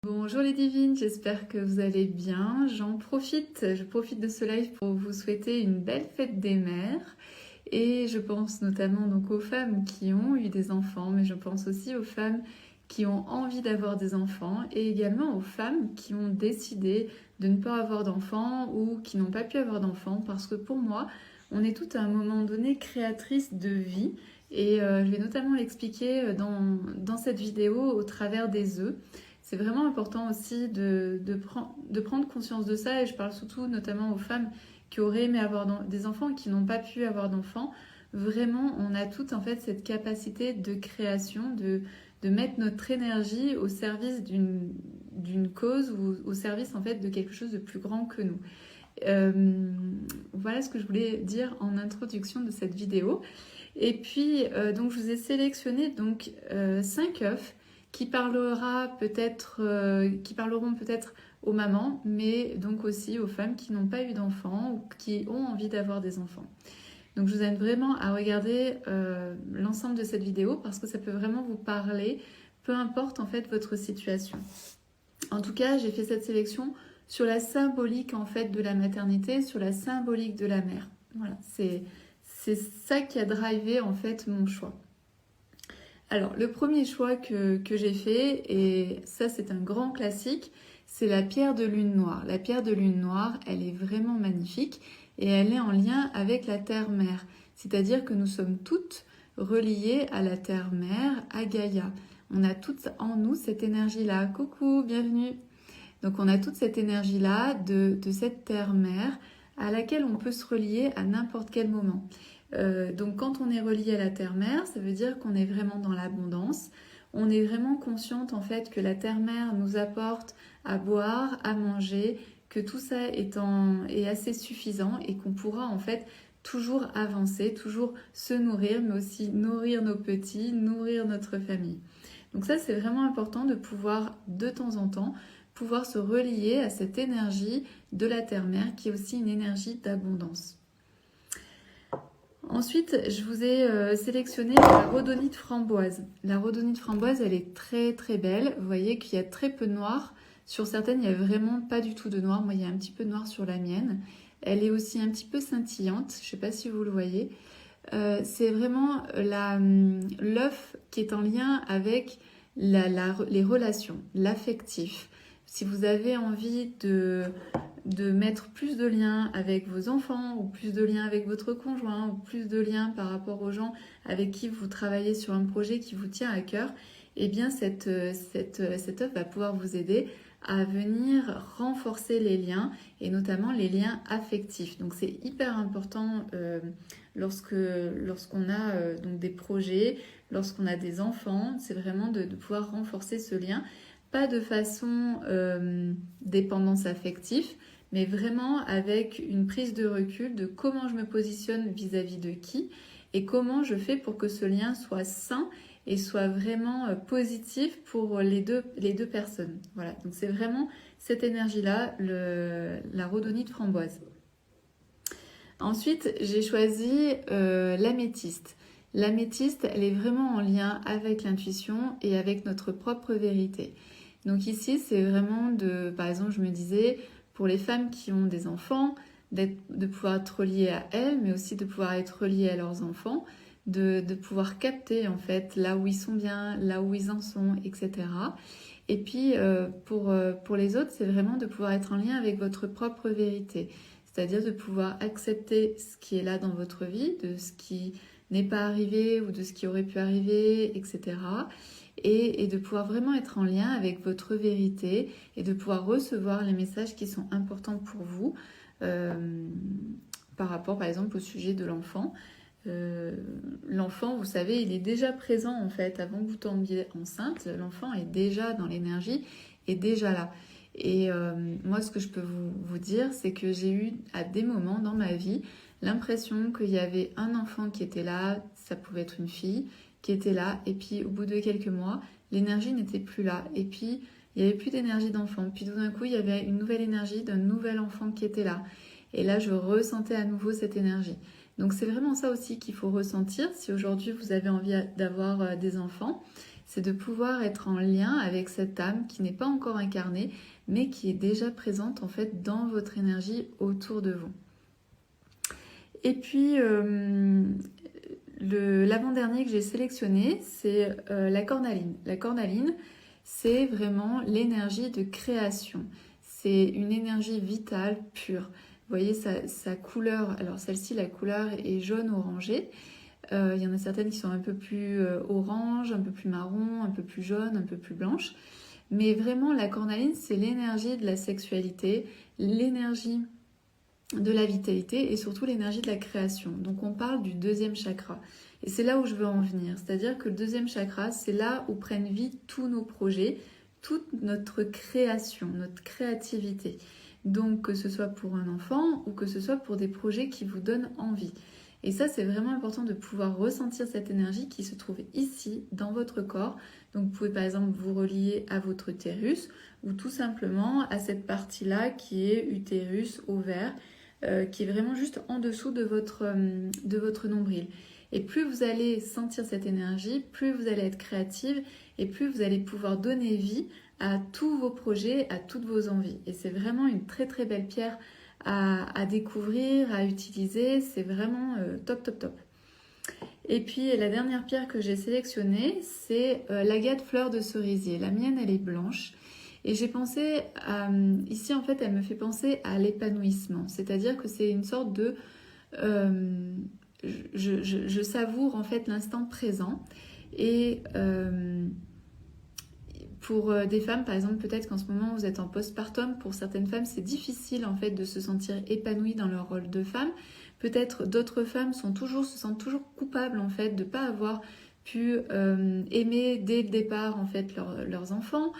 Bonjour les divines, j'espère que vous allez bien. Je profite de ce live pour vous souhaiter une belle fête des mères. Et je pense notamment donc aux femmes qui ont eu des enfants, mais je pense aussi aux femmes qui ont envie d'avoir des enfants et également aux femmes qui ont décidé de ne pas avoir d'enfants ou qui n'ont pas pu avoir d'enfants parce que pour moi, on est toutes à un moment donné créatrices de vie et je vais notamment l'expliquer dans cette vidéo au travers des œufs. C'est vraiment important aussi de prendre conscience de ça et je parle surtout notamment aux femmes qui auraient aimé avoir des enfants et qui n'ont pas pu avoir d'enfants. Vraiment, on a toutes en fait cette capacité de création, de mettre notre énergie au service d'une cause ou au service en fait de quelque chose de plus grand que nous. Voilà ce que je voulais dire en introduction de cette vidéo. Et puis, donc je vous ai sélectionné donc 5 œufs qui parleront peut-être aux mamans, mais donc aussi aux femmes qui n'ont pas eu d'enfants ou qui ont envie d'avoir des enfants. Donc je vous invite vraiment à regarder l'ensemble de cette vidéo parce que ça peut vraiment vous parler, peu importe en fait votre situation. En tout cas, j'ai fait cette sélection sur la symbolique en fait de la maternité, sur la symbolique de la mère. Voilà, c'est ça qui a drivé en fait mon choix. Alors, le premier choix que j'ai fait, et ça c'est un grand classique, c'est la pierre de lune noire. La pierre de lune noire, elle est vraiment magnifique et elle est en lien avec la terre-mère. C'est-à-dire que nous sommes toutes reliées à la terre-mère, à Gaïa. On a toutes en nous cette énergie-là. Coucou, bienvenue. Donc on a toute cette énergie-là de cette terre-mère à laquelle on peut se relier à n'importe quel moment. Donc quand on est relié à la terre-mère, ça veut dire qu'on est vraiment dans l'abondance. On est vraiment consciente en fait que la terre-mère nous apporte à boire, à manger, que tout ça est assez suffisant et qu'on pourra en fait toujours avancer, toujours se nourrir, mais aussi nourrir nos petits, nourrir notre famille. Donc ça c'est vraiment important de pouvoir de temps en temps pouvoir se relier à cette énergie de la terre-mère qui est aussi une énergie d'abondance. Ensuite, je vous ai sélectionné la rhodonite framboise. La rhodonite framboise, elle est très très belle. Vous voyez qu'il y a très peu de noir. Sur certaines, il n'y a vraiment pas du tout de noir. Moi, il y a un petit peu de noir sur la mienne. Elle est aussi un petit peu scintillante. Je ne sais pas si vous le voyez. C'est vraiment l'œuf qui est en lien avec les relations, l'affectif. Si vous avez envie de mettre plus de liens avec vos enfants ou plus de liens avec votre conjoint ou plus de liens par rapport aux gens avec qui vous travaillez sur un projet qui vous tient à cœur, eh bien cette œuvre va pouvoir vous aider à venir renforcer les liens et notamment les liens affectifs. Donc c'est hyper important lorsqu'on a donc des projets, lorsqu'on a des enfants, c'est vraiment de pouvoir renforcer ce lien. Pas de façon dépendance affective, mais vraiment avec une prise de recul de comment je me positionne vis-à-vis de qui et comment je fais pour que ce lien soit sain et soit vraiment positif pour les deux personnes. Voilà, donc c'est vraiment cette énergie-là, la rhodonite framboise. Ensuite, j'ai choisi l'améthyste. L'améthyste, elle est vraiment en lien avec l'intuition et avec notre propre vérité. Donc ici, c'est vraiment par exemple, je me disais, pour les femmes qui ont des enfants, de pouvoir être reliées à elles, mais aussi de pouvoir être reliées à leurs enfants, de pouvoir capter en fait là où ils sont bien, là où ils en sont, etc. Et puis pour les autres, c'est vraiment de pouvoir être en lien avec votre propre vérité, c'est-à-dire de pouvoir accepter ce qui est là dans votre vie, de ce qui n'est pas arrivé ou de ce qui aurait pu arriver, etc. Et de pouvoir vraiment être en lien avec votre vérité et de pouvoir recevoir les messages qui sont importants pour vous par rapport par exemple au sujet de l'enfant. L'enfant, vous savez, il est déjà présent en fait avant que vous tombiez enceinte. L'enfant est déjà dans l'énergie, est déjà là. Et moi, ce que je peux vous dire, c'est que j'ai eu à des moments dans ma vie l'impression qu'il y avait un enfant qui était là, ça pouvait être une fille, qui était là, et puis au bout de quelques mois, l'énergie n'était plus là. Et puis, il n'y avait plus d'énergie d'enfant. Puis tout d'un coup, il y avait une nouvelle énergie d'un nouvel enfant qui était là. Et là, je ressentais à nouveau cette énergie. Donc c'est vraiment ça aussi qu'il faut ressentir si aujourd'hui vous avez envie d'avoir des enfants, c'est de pouvoir être en lien avec cette âme qui n'est pas encore incarnée, mais qui est déjà présente en fait dans votre énergie autour de vous. Et puis l'avant-dernier que j'ai sélectionné, c'est la cornaline. La cornaline, c'est vraiment l'énergie de création. C'est une énergie vitale, pure. Vous voyez sa couleur, alors celle-ci, la couleur est jaune-orangé. Il y en a certaines qui sont un peu plus orange, un peu plus marron, un peu plus jaune, un peu plus blanche. Mais vraiment, la cornaline, c'est l'énergie de la sexualité, l'énergie de la vitalité et surtout l'énergie de la création. Donc on parle du deuxième chakra. Et c'est là où je veux en venir. C'est-à-dire que le deuxième chakra, c'est là où prennent vie tous nos projets, toute notre création, notre créativité. Donc que ce soit pour un enfant ou que ce soit pour des projets qui vous donnent envie. Et ça, c'est vraiment important de pouvoir ressentir cette énergie qui se trouve ici, dans votre corps. Donc vous pouvez par exemple vous relier à votre utérus ou tout simplement à cette partie-là qui est utérus, ovaire, qui est vraiment juste en dessous de votre nombril. Et plus vous allez sentir cette énergie, plus vous allez être créative et plus vous allez pouvoir donner vie à tous vos projets, à toutes vos envies. Et c'est vraiment une très très belle pierre à découvrir, à utiliser. C'est vraiment top top top. Et puis la dernière pierre que j'ai sélectionnée, c'est l'agate fleur de cerisier. La mienne, elle est blanche. Et j'ai pensé, ici en fait, elle me fait penser à l'épanouissement. C'est-à-dire que c'est une sorte de... je savoure en fait l'instant présent. Et pour des femmes, par exemple, peut-être qu'en ce moment vous êtes en postpartum, pour certaines femmes, c'est difficile en fait de se sentir épanouie dans leur rôle de femme. Peut-être d'autres femmes se sentent toujours coupables en fait de ne pas avoir pu aimer dès le départ en fait leurs enfants.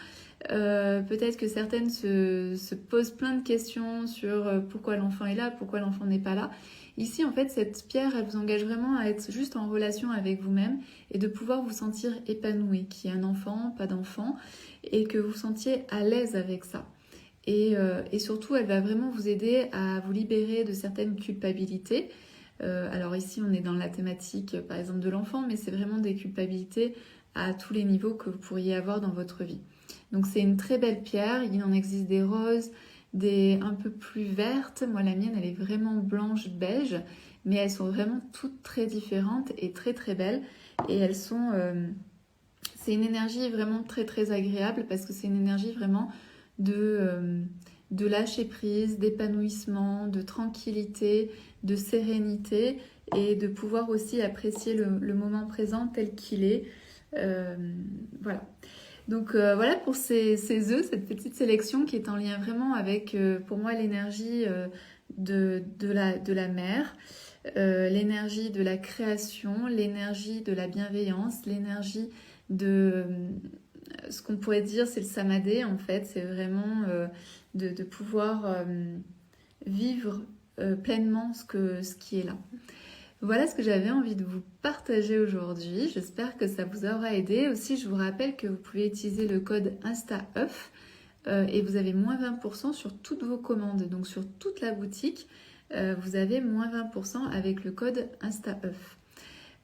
Peut-être que certaines se posent plein de questions sur pourquoi l'enfant est là, pourquoi l'enfant n'est pas là. Ici, en fait, cette pierre, elle vous engage vraiment à être juste en relation avec vous-même et de pouvoir vous sentir épanoui, qu'il y ait un enfant, pas d'enfant, et que vous vous sentiez à l'aise avec ça. Et surtout, elle va vraiment vous aider à vous libérer de certaines culpabilités. Alors ici, on est dans la thématique, par exemple, de l'enfant, mais c'est vraiment des culpabilités à tous les niveaux que vous pourriez avoir dans votre vie. Donc c'est une très belle pierre, il en existe des roses, des un peu plus vertes. Moi la mienne elle est vraiment blanche beige, mais elles sont vraiment toutes très différentes et très très belles. Et elles sont... c'est une énergie vraiment très très agréable parce que c'est une énergie vraiment de lâcher prise, d'épanouissement, de tranquillité, de sérénité et de pouvoir aussi apprécier le moment présent tel qu'il est. Voilà. Donc voilà pour ces œufs, cette petite sélection qui est en lien vraiment avec, pour moi, l'énergie de la mer, l'énergie de la création, l'énergie de la bienveillance, l'énergie de ce qu'on pourrait dire, c'est le samadhi en fait, c'est vraiment de pouvoir vivre pleinement ce qui est là. Voilà ce que j'avais envie de vous partager aujourd'hui. J'espère que ça vous aura aidé. Aussi, je vous rappelle que vous pouvez utiliser le code INSTAEUF et vous avez moins 20% sur toutes vos commandes. Donc sur toute la boutique, vous avez moins 20% avec le code INSTAEUF.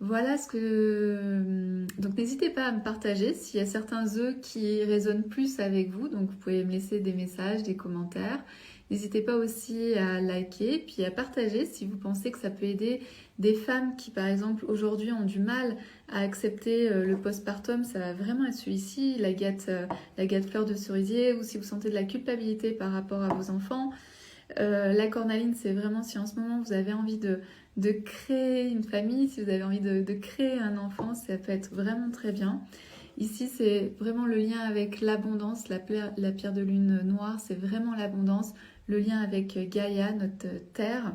Voilà ce que... Donc n'hésitez pas à me partager s'il y a certains œufs qui résonnent plus avec vous. Donc vous pouvez me laisser des messages, des commentaires. N'hésitez pas aussi à liker, puis à partager si vous pensez que ça peut aider des femmes qui, par exemple, aujourd'hui ont du mal à accepter le postpartum. Ça va vraiment être celui-ci, la gâte fleur de cerisier, ou si vous sentez de la culpabilité par rapport à vos enfants. La cornaline, c'est vraiment si en ce moment vous avez envie de créer une famille, si vous avez envie de créer un enfant, ça peut être vraiment très bien. Ici, c'est vraiment le lien avec l'abondance, la pierre de lune noire, c'est vraiment l'abondance, le lien avec Gaïa, notre terre.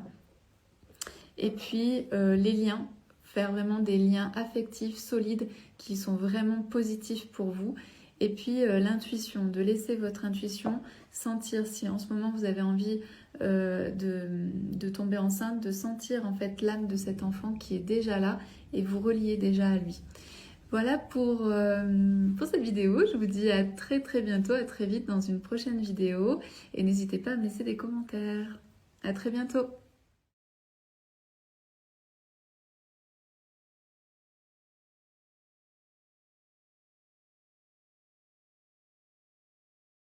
Et puis, les liens, faire vraiment des liens affectifs, solides, qui sont vraiment positifs pour vous. Et puis, l'intuition, de laisser votre intuition sentir si en ce moment vous avez envie de tomber enceinte, de sentir en fait l'âme de cet enfant qui est déjà là et vous relier déjà à lui. Voilà pour cette vidéo. Je vous dis à très très bientôt, à très vite dans une prochaine vidéo. Et n'hésitez pas à me laisser des commentaires. À très bientôt.